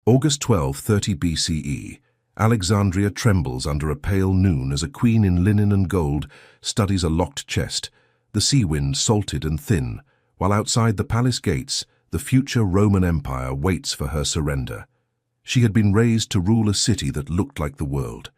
August 12, 30 BCE. Alexandria trembles under a pale noon as a queen in linen and gold studies a locked chest, the sea wind salted and thin, while outside the palace gates, the future Roman Empire waits for her surrender. She had been raised to rule a city that looked like the world.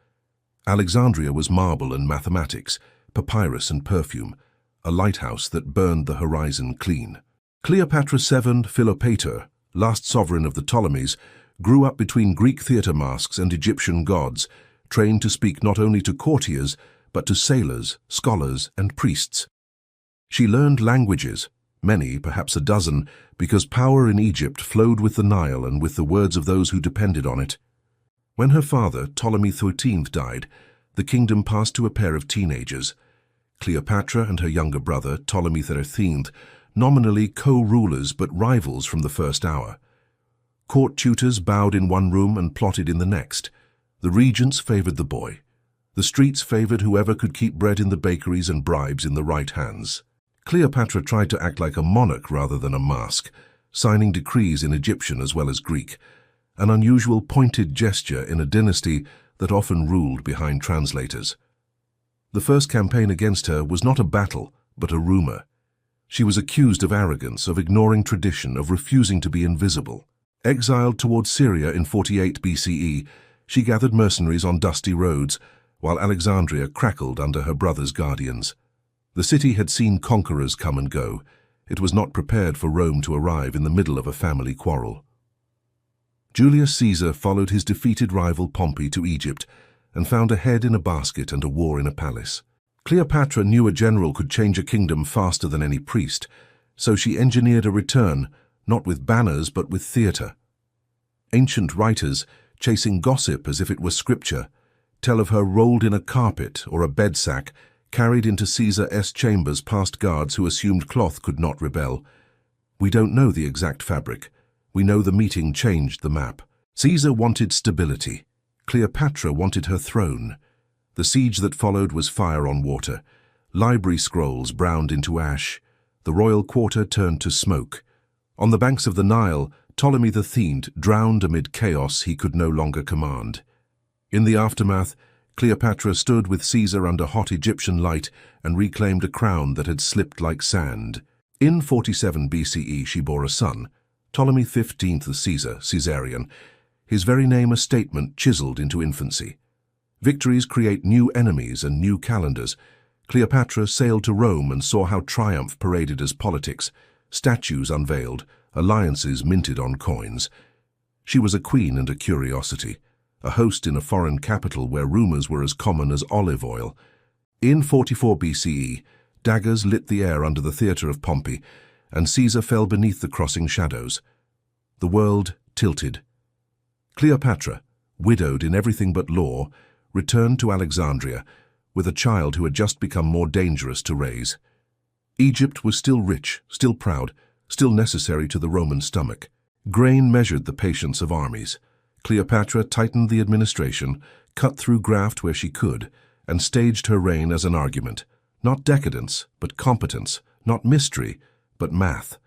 Alexandria was marble and mathematics, papyrus and perfume, a lighthouse that burned the horizon clean. Cleopatra VII Philopator, last sovereign of the Ptolemies, grew up between Greek theatre masks and Egyptian gods, trained to speak not only to courtiers, but to sailors, scholars, and priests. She learned languages, many, perhaps a dozen, because power in Egypt flowed with the Nile and with the words of those who depended on it. When her father, Ptolemy XIII, died, the kingdom passed to a pair of teenagers. Cleopatra and her younger brother, Ptolemy XIII, nominally co-rulers but rivals from the first hour. Court tutors bowed in one room and plotted in the next. The regents favored the boy. The streets favored whoever could keep bread in the bakeries and bribes in the right hands. Cleopatra tried to act like a monarch rather than a mask, signing decrees in Egyptian as well as Greek, an unusual pointed gesture in a dynasty that often ruled behind translators. The first campaign against her was not a battle, but a rumor. She was accused of arrogance, of ignoring tradition, of refusing to be invisible. Exiled towards Syria in 48 BCE, she gathered mercenaries on dusty roads, while Alexandria crackled under her brother's guardians. The city had seen conquerors come and go. It was not prepared for Rome to arrive in the middle of a family quarrel. Julius Caesar followed his defeated rival Pompey to Egypt and found a head in a basket and a war in a palace. Cleopatra knew a general could change a kingdom faster than any priest, so she engineered a return, not with banners but with theatre. Ancient writers, chasing gossip as if it were scripture, tell of her rolled in a carpet or a bed sack, carried into Caesar's chambers past guards who assumed cloth could not rebel. We don't know the exact fabric. We know the meeting changed the map. Caesar wanted stability. Cleopatra wanted her throne. The siege that followed was fire on water. Library scrolls browned into ash. The royal quarter turned to smoke. On the banks of the Nile, Ptolemy XIII drowned amid chaos he could no longer command. In the aftermath, Cleopatra stood with Caesar under hot Egyptian light and reclaimed a crown that had slipped like sand. In 47 BCE she bore a son, Ptolemy XV the Caesar, Caesarion, his very name a statement chiseled into infancy. Victories create new enemies and new calendars. Cleopatra sailed to Rome and saw how triumph paraded as politics, statues unveiled, alliances minted on coins. She was a queen and a curiosity, a host in a foreign capital where rumors were as common as olive oil. In 44 BCE, daggers lit the air under the theatre of Pompey, and Caesar fell beneath the crossing shadows. The world tilted. Cleopatra, widowed in everything but law, returned to Alexandria with a child who had just become more dangerous to raise. Egypt was still rich, still proud, still necessary to the Roman stomach. Grain measured the patience of armies. Cleopatra tightened the administration, cut through graft where she could, and staged her reign as an argument. Not decadence, but competence. Not mystery, but math.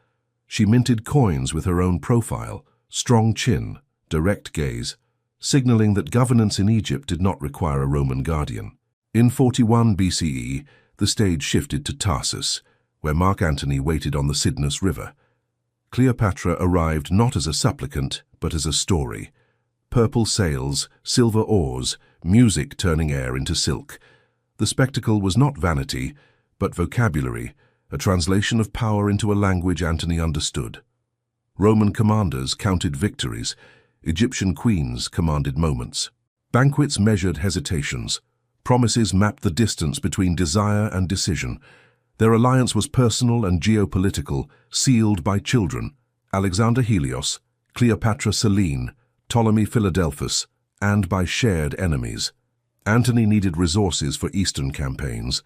She minted coins with her own profile, strong chin, direct gaze, signaling that governance in Egypt did not require a Roman guardian. In 41 BCE, the stage shifted to Tarsus, where Mark Antony waited on the Cydnus River. Cleopatra arrived not as a supplicant, but as a story. Purple sails, silver oars, music turning air into silk. The spectacle was not vanity, but vocabulary, a translation of power into a language Antony understood. Roman commanders counted victories. Egyptian queens commanded moments. Banquets measured hesitations. Promises mapped the distance between desire and decision. Their alliance was personal and geopolitical, sealed by children, Alexander Helios, Cleopatra Selene, Ptolemy Philadelphus, and by shared enemies. Antony needed resources for eastern campaigns.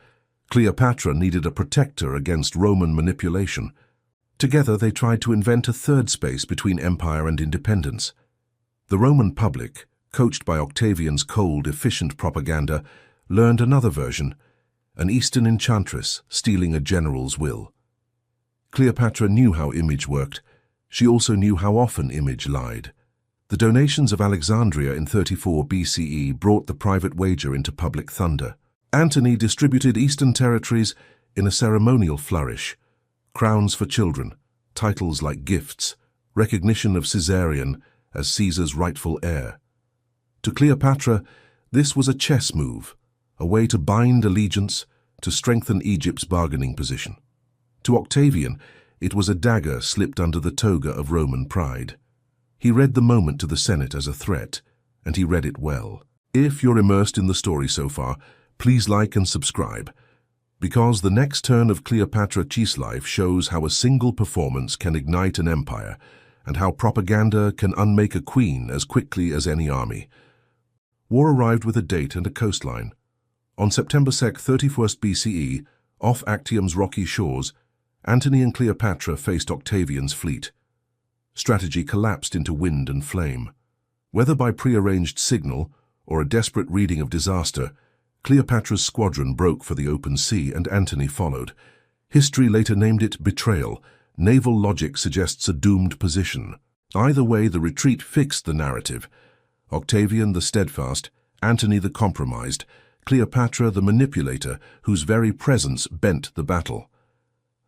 Cleopatra needed a protector against Roman manipulation. Together they tried to invent a third space between empire and independence. The Roman public, coached by Octavian's cold, efficient propaganda, learned another version, an Eastern enchantress stealing a general's will. Cleopatra knew how image worked. She also knew how often image lied. The donations of Alexandria in 34 BCE brought the private wager into public thunder. Antony distributed eastern territories in a ceremonial flourish. Crowns for children, titles like gifts, recognition of Caesarion as Caesar's rightful heir. To Cleopatra, this was a chess move, a way to bind allegiance, to strengthen Egypt's bargaining position. To Octavian, it was a dagger slipped under the toga of Roman pride. He read the moment to the Senate as a threat, and he read it well. If you're immersed in the story so far, please like and subscribe, because the next turn of Cleopatra VI's life shows how a single performance can ignite an empire, and how propaganda can unmake a queen as quickly as any army. War arrived with a date and a coastline. On September 2, 31st BCE, off Actium's rocky shores, Antony and Cleopatra faced Octavian's fleet. Strategy collapsed into wind and flame. Whether by prearranged signal or a desperate reading of disaster, Cleopatra's squadron broke for the open sea and Antony followed. History later named it betrayal. Naval logic suggests a doomed position. Either way, the retreat fixed the narrative. Octavian the steadfast, Antony the compromised, Cleopatra the manipulator whose very presence bent the battle.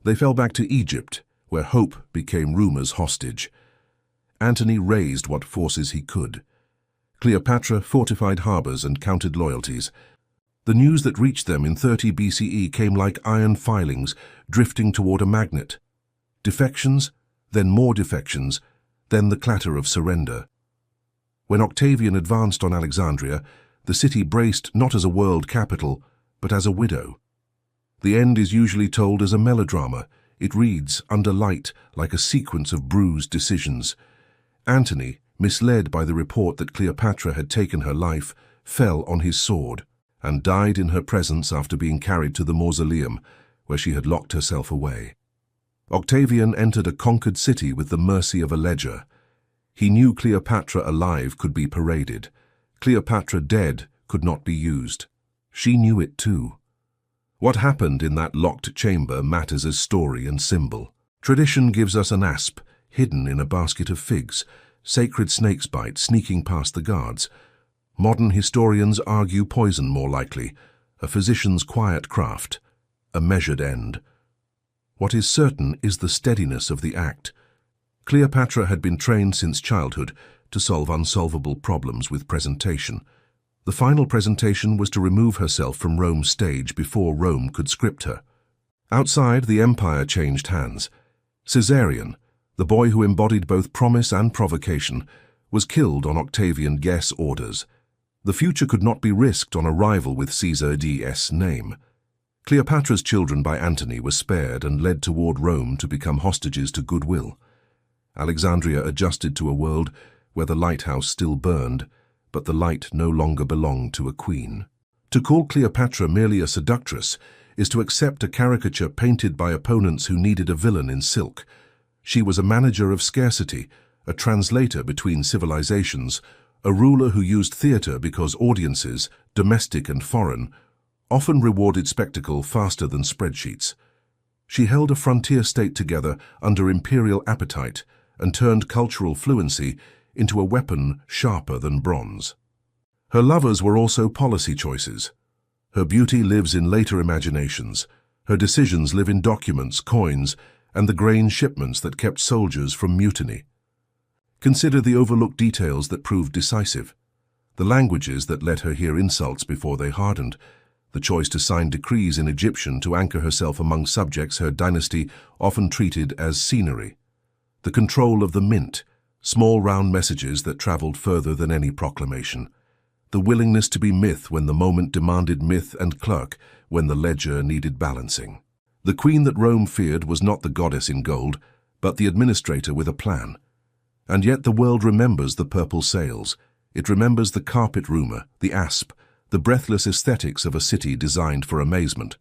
They fell back to Egypt, where hope became rumor's hostage. Antony raised what forces he could. Cleopatra fortified harbors and counted loyalties. The news that reached them in 30 BCE came like iron filings drifting toward a magnet. Defections, then more defections, then the clatter of surrender. When Octavian advanced on Alexandria, the city braced not as a world capital, but as a widow. The end is usually told as a melodrama. It reads, under light, like a sequence of bruised decisions. Antony, misled by the report that Cleopatra had taken her life, fell on his sword and died in her presence after being carried to the mausoleum, where she had locked herself away. Octavian entered a conquered city with the mercy of a ledger. He knew Cleopatra alive could be paraded. Cleopatra dead could not be used. She knew it too. What happened in that locked chamber matters as story and symbol. Tradition gives us an asp hidden in a basket of figs, sacred snake's bite sneaking past the guards. Modern historians argue poison more likely, a physician's quiet craft, a measured end. What is certain is the steadiness of the act. Cleopatra had been trained since childhood to solve unsolvable problems with presentation. The final presentation was to remove herself from Rome's stage before Rome could script her. Outside, the empire changed hands. Caesarion, the boy who embodied both promise and provocation, was killed on Octavian Guess orders. The future could not be risked on a rival with Caesar's name. Cleopatra's children by Antony were spared and led toward Rome to become hostages to goodwill. Alexandria adjusted to a world where the lighthouse still burned, but the light no longer belonged to a queen. To call Cleopatra merely a seductress is to accept a caricature painted by opponents who needed a villain in silk. She was a manager of scarcity, a translator between civilizations, a ruler who used theater because audiences, domestic and foreign, often rewarded spectacle faster than spreadsheets. She held a frontier state together under imperial appetite and turned cultural fluency into a weapon sharper than bronze. Her lovers were also policy choices. Her beauty lives in later imaginations. Her decisions live in documents, coins, and the grain shipments that kept soldiers from mutiny. Consider the overlooked details that proved decisive. The languages that let her hear insults before they hardened. The choice to sign decrees in Egyptian to anchor herself among subjects her dynasty often treated as scenery. The control of the mint, small round messages that traveled further than any proclamation. The willingness to be myth when the moment demanded myth and clerk when the ledger needed balancing. The queen that Rome feared was not the goddess in gold, but the administrator with a plan. And yet the world remembers the purple sails. It remembers the carpet rumor, the asp, the breathless aesthetics of a city designed for amazement.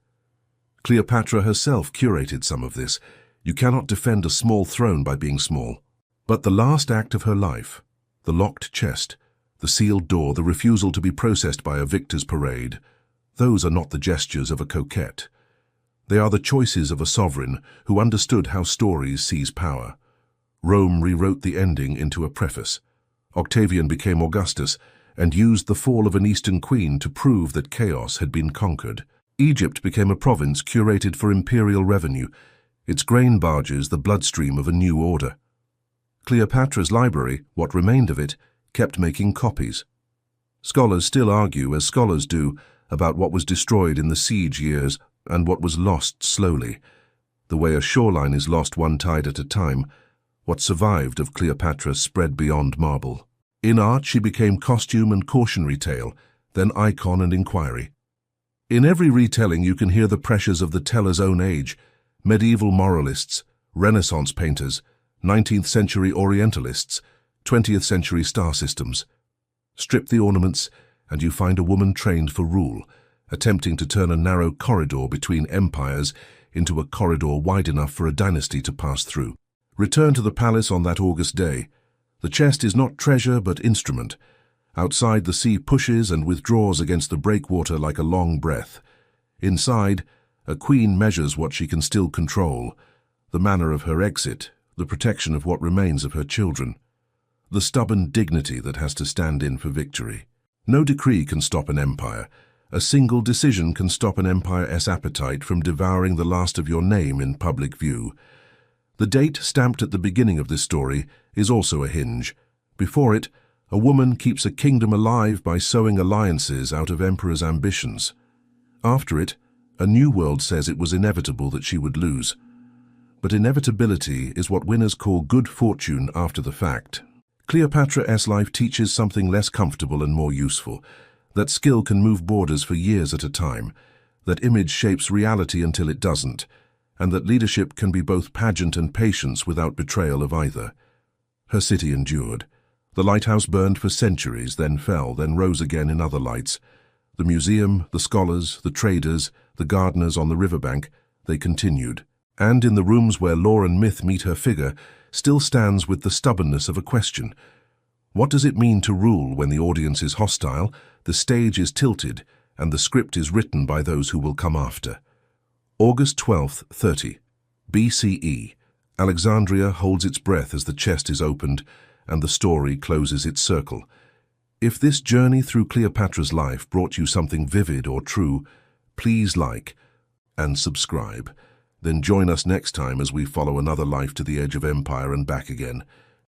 Cleopatra herself curated some of this. You cannot defend a small throne by being small. But the last act of her life, the locked chest, the sealed door, the refusal to be processed by a victor's parade, those are not the gestures of a coquette. They are the choices of a sovereign who understood how stories seize power. Rome rewrote the ending into a preface. Octavian became Augustus and used the fall of an Eastern queen to prove that chaos had been conquered. Egypt became a province curated for imperial revenue, its grain barges the bloodstream of a new order. Cleopatra's library, what remained of it, kept making copies. Scholars still argue, as scholars do, about what was destroyed in the siege years and what was lost slowly. The way a shoreline is lost one tide at a time, what survived of Cleopatra spread beyond marble. In art she became costume and cautionary tale, then icon and inquiry. In every retelling you can hear the pressures of the teller's own age, medieval moralists, Renaissance painters, 19th century Orientalists, 20th century star systems. Strip the ornaments and you find a woman trained for rule, attempting to turn a narrow corridor between empires into a corridor wide enough for a dynasty to pass through. Return to the palace on that August day. The chest is not treasure but instrument. Outside the sea pushes and withdraws against the breakwater like a long breath. Inside, a queen measures what she can still control, the manner of her exit, the protection of what remains of her children, the stubborn dignity that has to stand in for victory. No decree can stop an empire. A single decision can stop an empire's appetite from devouring the last of your name in public view. The date stamped at the beginning of this story is also a hinge. Before it, a woman keeps a kingdom alive by sowing alliances out of emperors' ambitions. After it, a new world says it was inevitable that she would lose. But inevitability is what winners call good fortune after the fact. Cleopatra's life teaches something less comfortable and more useful, that skill can move borders for years at a time, that image shapes reality until it doesn't, and that leadership can be both pageant and patience without betrayal of either. Her city endured. The lighthouse burned for centuries, then fell, then rose again in other lights. The museum, the scholars, the traders, the gardeners on the riverbank, they continued. And in the rooms where lore and myth meet her figure, still stands with the stubbornness of a question. What does it mean to rule when the audience is hostile, the stage is tilted, and the script is written by those who will come after? August 12th, 30. BCE. Alexandria holds its breath as the chest is opened, and the story closes its circle. If this journey through Cleopatra's life brought you something vivid or true, please like and subscribe. Then join us next time as we follow another life to the edge of empire and back again.